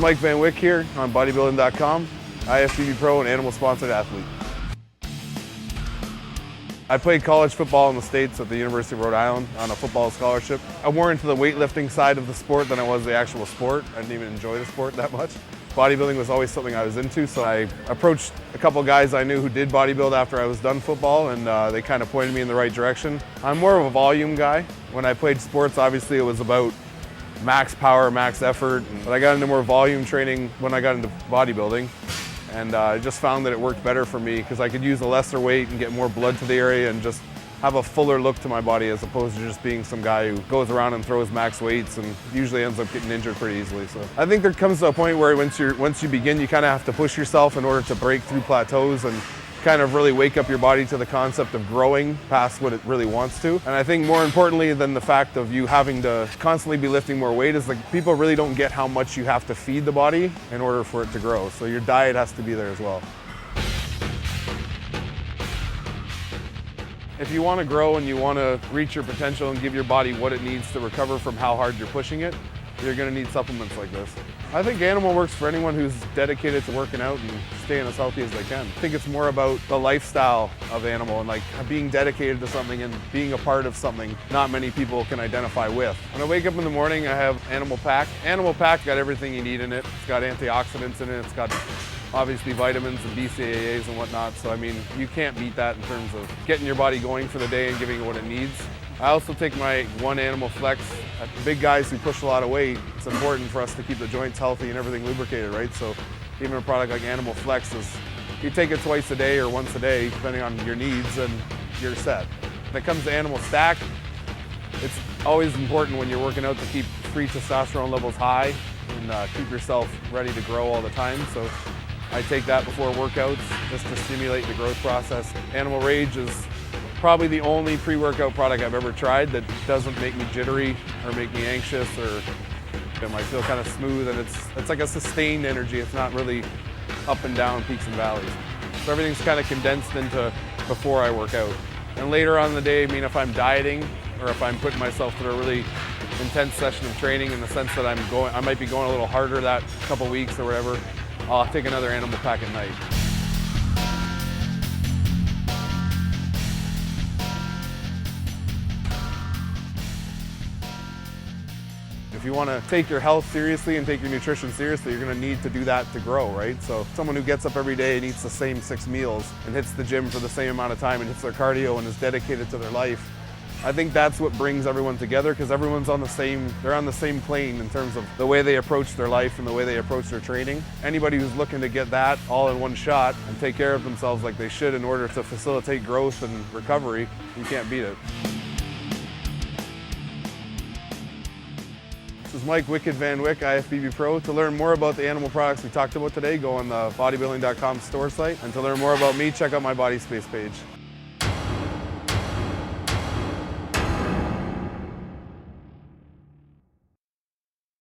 Mike Van Wyke here on bodybuilding.com, IFBB Pro and animal sponsored athlete. I played college football in the States at the University of Rhode Island on a football scholarship. I'm more into the weightlifting side of the sport than I was the actual sport. I didn't even enjoy the sport that much. Bodybuilding was always something I was into, so I approached a couple guys I knew who did bodybuild after I was done football, and they kind of pointed me in the right direction. I'm more of a volume guy. When I played sports, obviously it was about max power, max effort, but I got into more volume training when I got into bodybuilding. And I just found that it worked better for me because I could use a lesser weight and get more blood to the area and just have a fuller look to my body as opposed to just being some guy who goes around and throws max weights and usually ends up getting injured pretty easily. So I think there comes to a point where once you begin, you kind of have to push yourself in order to break through plateaus and kind of really wake up your body to the concept of growing past what it really wants to. And I think more importantly than the fact of you having to constantly be lifting more weight is like people really don't get how much you have to feed the body in order for it to grow. So your diet has to be there as well. If you want to grow and you want to reach your potential and give your body what it needs to recover from how hard you're pushing it, you're going to need supplements like this. I think Animal works for anyone who's dedicated to working out and staying as healthy as they can. I think it's more about the lifestyle of Animal and like being dedicated to something and being a part of something not many people can identify with. When I wake up in the morning, I have Animal Pack. Animal Pack got everything you need in it. It's got antioxidants in it. It's got obviously vitamins and BCAAs and whatnot. So I mean, you can't beat that in terms of getting your body going for the day and giving it what it needs. I also take my One Animal Flex. At big guys who push a lot of weight, it's important for us to keep the joints healthy and everything lubricated, right? So even a product like Animal Flex is, you take it twice a day or once a day, depending on your needs, and you're set. When it comes to Animal Stack, it's always important when you're working out to keep free testosterone levels high and keep yourself ready to grow all the time. So I take that before workouts just to stimulate the growth process. Animal Rage is probably the only pre-workout product I've ever tried that doesn't make me jittery or make me anxious, or I feel kind of smooth, and it's like a sustained energy. It's not really up and down, peaks and valleys. So everything's kind of condensed into before I work out. And later on in the day, I mean, if I'm dieting or if I'm putting myself through a really intense session of training in the sense that I might be going a little harder that couple weeks or whatever, I'll take another Animal Pack at night. If you want to take your health seriously and take your nutrition seriously, you're going to need to do that to grow, right? So someone who gets up every day and eats the same 6 meals and hits the gym for the same amount of time and hits their cardio and is dedicated to their life, I think that's what brings everyone together, because everyone's they're on the same plane in terms of the way they approach their life and the way they approach their training. Anybody who's looking to get that all in one shot and take care of themselves like they should in order to facilitate growth and recovery, you can't beat it. This is Mike Van Wyke, IFBB Pro. To learn more about the animal products we talked about today, go on the bodybuilding.com store site. And to learn more about me, check out my Body Space page.